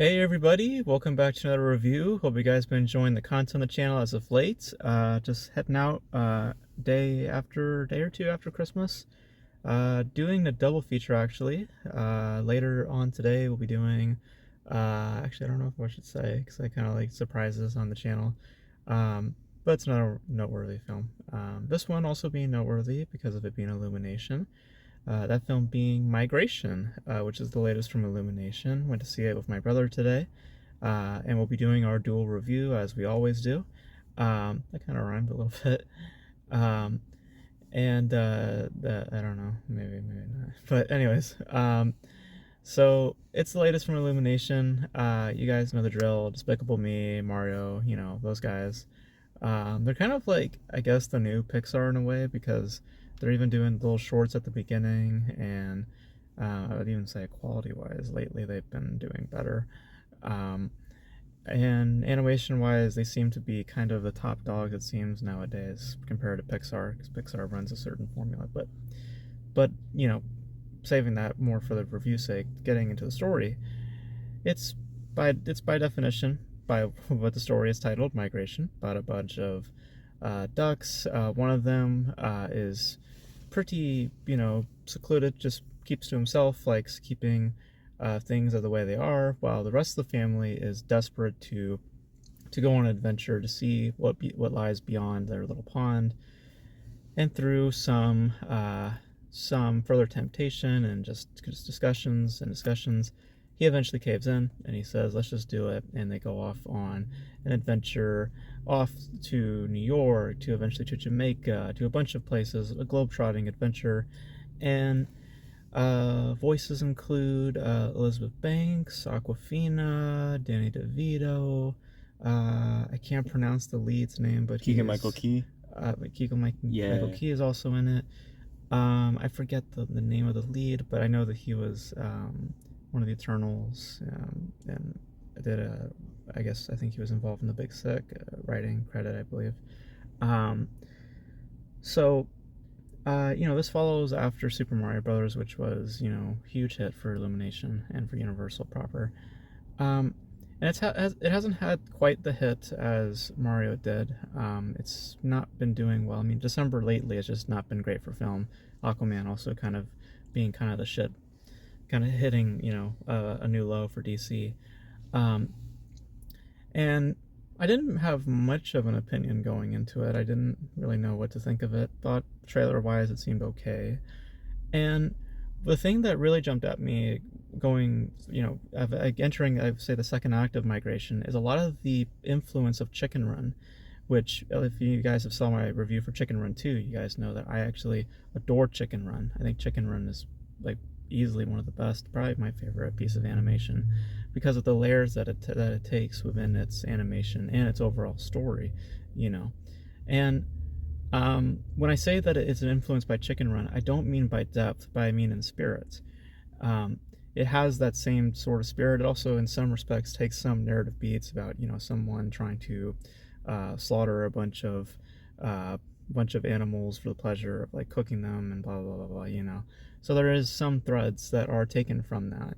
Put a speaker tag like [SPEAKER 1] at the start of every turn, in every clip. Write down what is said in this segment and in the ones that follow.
[SPEAKER 1] Hey everybody, welcome back to another review. Hope you guys been enjoying the content on the channel as of late. Just heading out day or two after Christmas. Doing a double feature actually. Later on today we'll be doing, actually I don't know if I should say because I kind of like surprises on the channel. But it's not a noteworthy film. This one also being noteworthy because of it being Illumination. That film being Migration, which is the latest from Illumination. Went to see it with my brother today, and we'll be doing our dual review as we always do. That kind of rhymed a little bit. Um, I don't know, maybe not. But anyways, so it's the latest from Illumination. You guys know the drill. Despicable Me, Mario, those guys. They're kind of like, I guess, the new Pixar in a way because they're even doing little shorts at the beginning, and I would even say quality-wise, lately they've been doing better. Um, and animation-wise, they seem to be kind of the top dogs, it seems, nowadays compared to Pixar, because Pixar runs a certain formula. But saving that more for the review sake, getting into the story, it's by definition, by what the story is titled, Migration, about a bunch of ducks. One of them is pretty, secluded, just keeps to himself, likes keeping things the way they are, while the rest of the family is desperate to go on an adventure to see what lies beyond their little pond. And through some further temptation and just discussions, he eventually caves in and he says, let's just do it. And they go off on an adventure off to New York, to eventually to Jamaica, to a bunch of places, a globe-trotting adventure. And voices include Elizabeth Banks, Awkwafina, Danny DeVito. I can't pronounce the lead's name, but
[SPEAKER 2] Keegan-Michael Key.
[SPEAKER 1] Michael Key is also in it. I forget the name of the lead, but I know that he was one of the Eternals, and I think he was involved in The Big Sick, writing credit, I believe. This follows after Super Mario Brothers, which was, huge hit for Illumination and for Universal proper. And it hasn't had quite the hit as Mario did. It's not been doing well. I mean, December lately has just not been great for film. Aquaman also kind of being kind of the shit, kind of hitting, a new low for DC. And I didn't have much of an opinion going into it. I didn't really know what to think of it. Thought trailer-wise it seemed okay. And the thing that really jumped at me going, entering, I'd say, the second act of Migration is a lot of the influence of Chicken Run, which, if you guys have saw my review for Chicken Run 2, you guys know that I actually adore Chicken Run. I think Chicken Run is, like, easily one of the best, probably my favorite piece of animation, because of the layers that it takes within its animation and its overall story, And when I say that it's an influence by Chicken Run, I don't mean by depth, but I mean in spirit. It has that same sort of spirit. It also, in some respects, takes some narrative beats about, someone trying to slaughter a bunch of animals for the pleasure of, like, cooking them and blah blah blah blah. So there is some threads that are taken from that,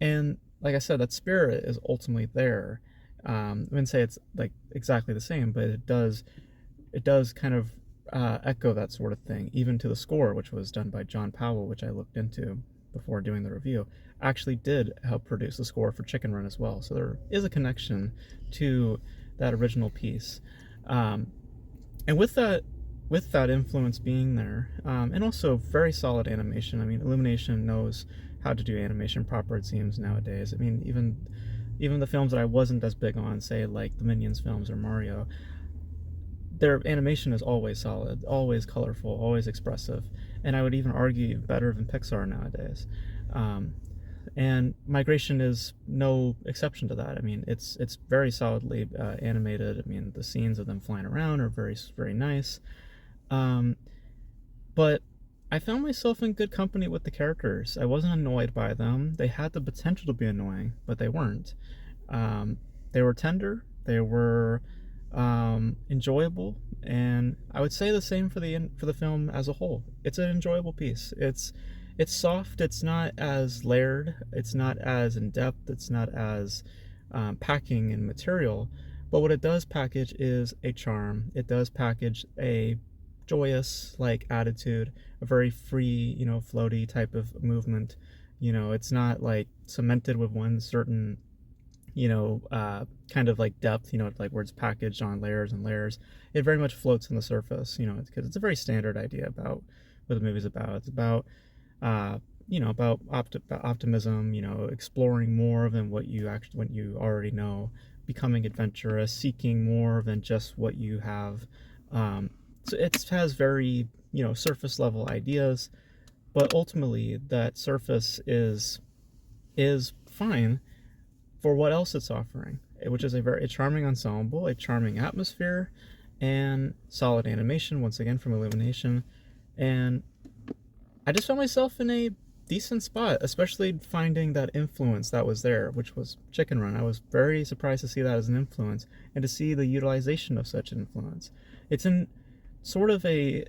[SPEAKER 1] and like I said, that spirit is ultimately there. I wouldn't say it's like exactly the same, but it does kind of echo that sort of thing, even to the score, which was done by John Powell, which I looked into before doing the review. Actually did help produce the score for Chicken Run as well, so there is a connection to that original piece. And with that influence being there, and also very solid animation. I mean, Illumination knows how to do animation proper, it seems, nowadays. I mean, even the films that I wasn't as big on, say like the Minions films or Mario, their animation is always solid, always colorful, always expressive, and I would even argue better than Pixar nowadays. And Migration is no exception to that. I mean, it's very solidly animated. I mean, the scenes of them flying around are very, very nice. But I found myself in good company with the characters. I wasn't annoyed by them. They had the potential to be annoying, but they weren't. They were tender. They were enjoyable, and I would say the same for the film as a whole. It's an enjoyable piece. it's soft. It's not as layered. It's not as in depth. It's not as packing in material. But what it does package is a charm. It does package a joyous like attitude, a very free, floaty type of movement. It's not like cemented with one certain kind of like depth, like where it's packaged on layers and layers. It very much floats on the surface, because it's a very standard idea about what the movie's about. It's about, uh, about optimism, exploring more than what you already know, becoming adventurous, seeking more than just what you have. So it has very, surface level ideas, but ultimately that surface is fine for what else it's offering, which is a very charming ensemble, a charming atmosphere, and solid animation, once again from Illumination. And I just found myself in a decent spot, especially finding that influence that was there, which was Chicken Run. I was very surprised to see that as an influence and to see the utilization of such influence. It's in sort of a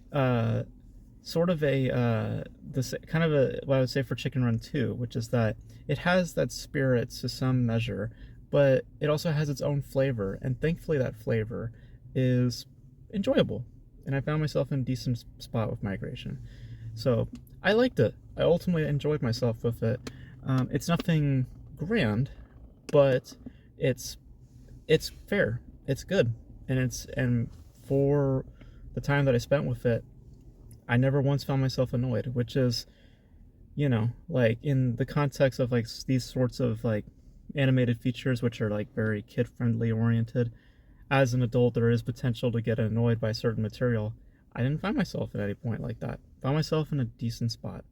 [SPEAKER 1] this kind of a what I would say for Chicken Run 2, which is that it has that spirit to some measure, but it also has its own flavor, and thankfully that flavor is enjoyable. And I found myself in a decent spot with Migration. So I liked it. I ultimately enjoyed myself with it. It's nothing grand, but it's it's fair. It's good, and for the time that I spent with it, I never once found myself annoyed, which is, like in the context of like these sorts of like animated features, which are like very kid friendly oriented. As an adult, there is potential to get annoyed by certain material. I didn't find myself at any point like that. I found myself in a decent spot,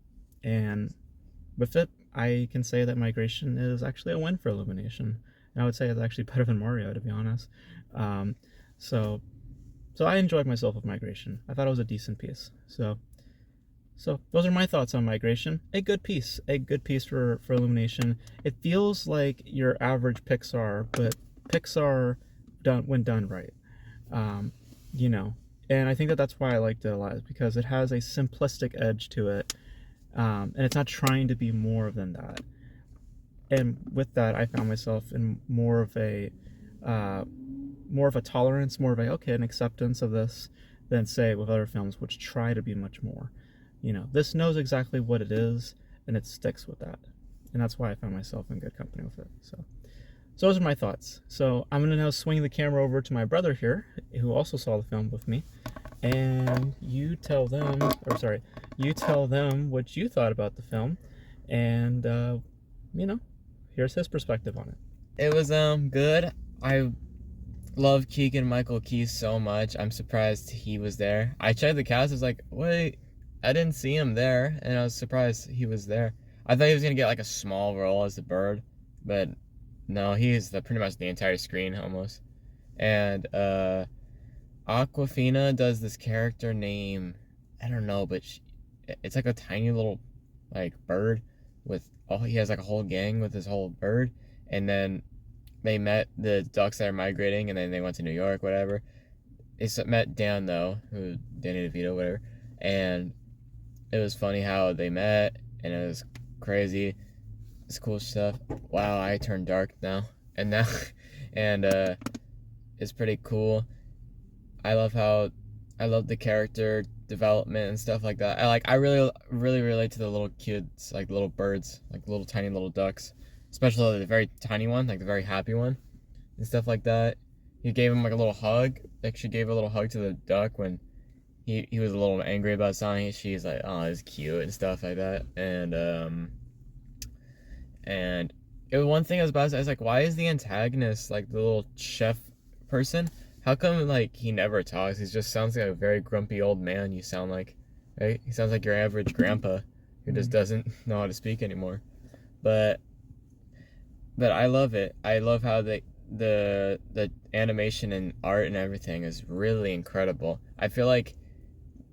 [SPEAKER 1] and with it, I can say that Migration is actually a win for Illumination. And I would say it's actually better than Mario, to be honest. Um, so so I enjoyed myself with Migration. I thought it was a decent piece. So those are my thoughts on Migration. A good piece for Illumination. It feels like your average Pixar, but Pixar done when done right. Um, you know, and I think that that's why I liked it a lot, is because it has a simplistic edge to it, and it's not trying to be more than that. And with that, I found myself in uh, more of a tolerance, more of a okay, an acceptance of this than say with other films which try to be much more. This knows exactly what it is, and it sticks with that, and that's why I found myself in good company with it. So those are my thoughts. So I'm gonna now swing the camera over to my brother here, who also saw the film with me, and you tell them what you thought about the film, and you know, here's his perspective on it.
[SPEAKER 2] It was good. I love Keegan Michael Key so much. I'm surprised he was there. I checked the cast. I was like, wait, I didn't see him there, and I was surprised he was there. I thought he was gonna get like a small role as the bird, but no, he's pretty much the entire screen almost. And Aquafina does this character name, I don't know, but it's like a tiny little like bird with he has like a whole gang with his whole bird, and then they met the ducks that are migrating, and then they went to New York, whatever. They met Dan though, who Danny DeVito, whatever, and it was funny how they met, and it was crazy. It's cool stuff. Wow, I turned dark now, and now, and it's pretty cool. I love how, I love the character development and stuff like that. I really really relate to the little kids, like the little birds, like little tiny little ducks, especially the very tiny one, like the very happy one, and stuff like that. He gave him like a little hug. Like she gave a little hug to the duck when he was a little angry about something. She's like, oh, it's cute and stuff like that. And it was one thing I was about to say, I was like, why is the antagonist like the little chef person? How come like he never talks? He just sounds like a very grumpy old man. You sound like, right? He sounds like your average grandpa who just doesn't know how to speak anymore. But I love it. I love how the animation and art and everything is really incredible. I feel like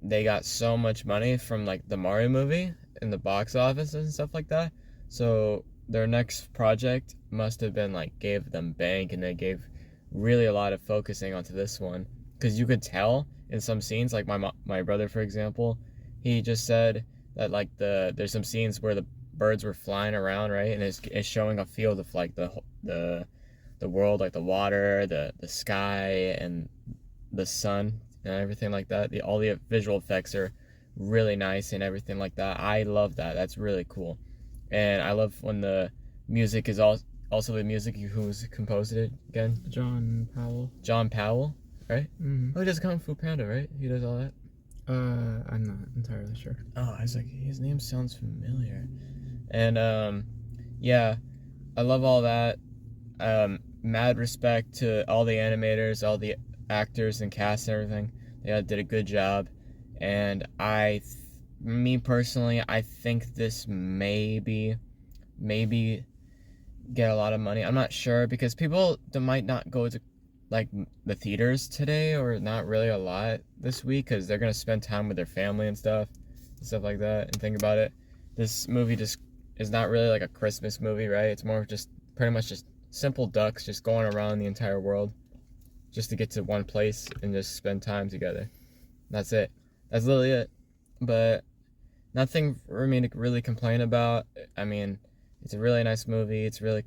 [SPEAKER 2] they got so much money from like the Mario movie in the box office and stuff like that. So their next project must have been like gave them bank, and they gave really a lot of focusing onto this one, because you could tell in some scenes, like my brother for example, he just said that like there's some scenes where the birds were flying around, right, and it's showing a field of like the world, like the water, the sky, and the sun and everything like that. All the visual effects are really nice and everything like that. I love that. That's really cool. And I love when the music is also the music. Who's composed it again?
[SPEAKER 1] John Powell.
[SPEAKER 2] John Powell, right?
[SPEAKER 1] Mm-hmm.
[SPEAKER 2] Oh, he does Kung Fu Panda, right? He does all that.
[SPEAKER 1] I'm not entirely sure.
[SPEAKER 2] Oh, I was like, his name sounds familiar. And yeah, I love all that. Mad respect to all the animators, all the actors and cast and everything. They did a good job. And me personally, I think this maybe get a lot of money. I'm not sure because people that might not go to like the theaters today, or not really a lot this week, because they're gonna spend time with their family and stuff like that. And think about it, this movie just is not really like a Christmas movie, right? It's more just pretty much just simple ducks just going around the entire world just to get to one place and just spend time together. That's it. That's literally it. But nothing for me to really complain about. I mean, it's a really nice movie. It's really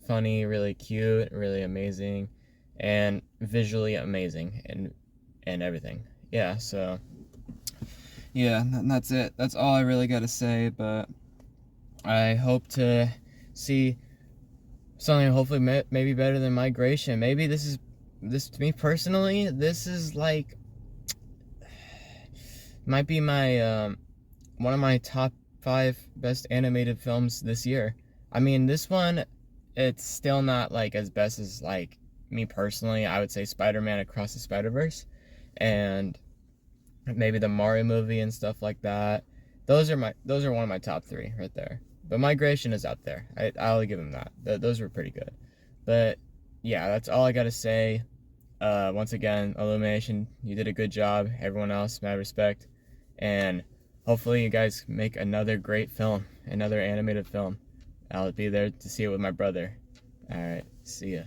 [SPEAKER 2] funny, really cute, really amazing, and visually amazing, and everything. Yeah, so yeah, and that's it. That's all I really got to say. But I hope to see something hopefully maybe better than Migration. Maybe this to me personally, this is like might be my one of my top 5 best animated films this year. I mean, this one, it's still not like as best as like me personally. I would say Spider-Man Across the Spider-Verse, and maybe the Mario movie and stuff like that. Those are one of my top 3 right there. But Migration is up there. I'll give them that. Those were pretty good. But yeah, that's all I gotta say. Once again, Illumination, you did a good job. Everyone else, mad respect. And hopefully you guys make another great film, another animated film. I'll be there to see it with my brother. Alright, see ya.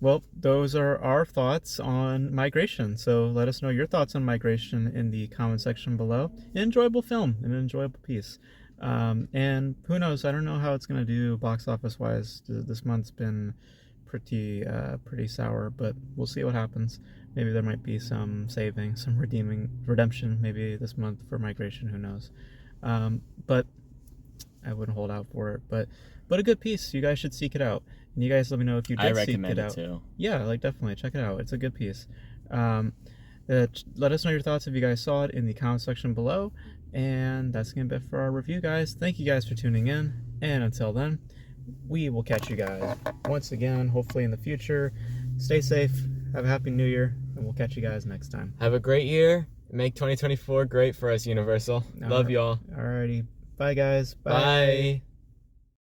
[SPEAKER 1] Well, those are our thoughts on Migration. So let us know your thoughts on Migration in the comment section below. An enjoyable film, an enjoyable piece. And who knows, I don't know how it's going to do box office wise. This month's been pretty sour, but we'll see what happens. Maybe there might be some saving, some redemption maybe this month for Migration, who knows. But I wouldn't hold out for it. But a good piece. You guys should seek it out. And you guys let me know if you did seek it out.
[SPEAKER 2] Too.
[SPEAKER 1] Yeah, like definitely check it out. It's a good piece. Let us know your thoughts if you guys saw it in the comment section below. And that's gonna be it for our review, guys. Thank you guys for tuning in. And until then, we will catch you guys once again, hopefully in the future. Stay safe. Have a happy new year. And we'll catch you guys next time.
[SPEAKER 2] Have a great year. Make 2024 great for us, Universal. Love y'all.
[SPEAKER 1] Alrighty. Bye, guys.
[SPEAKER 2] Bye.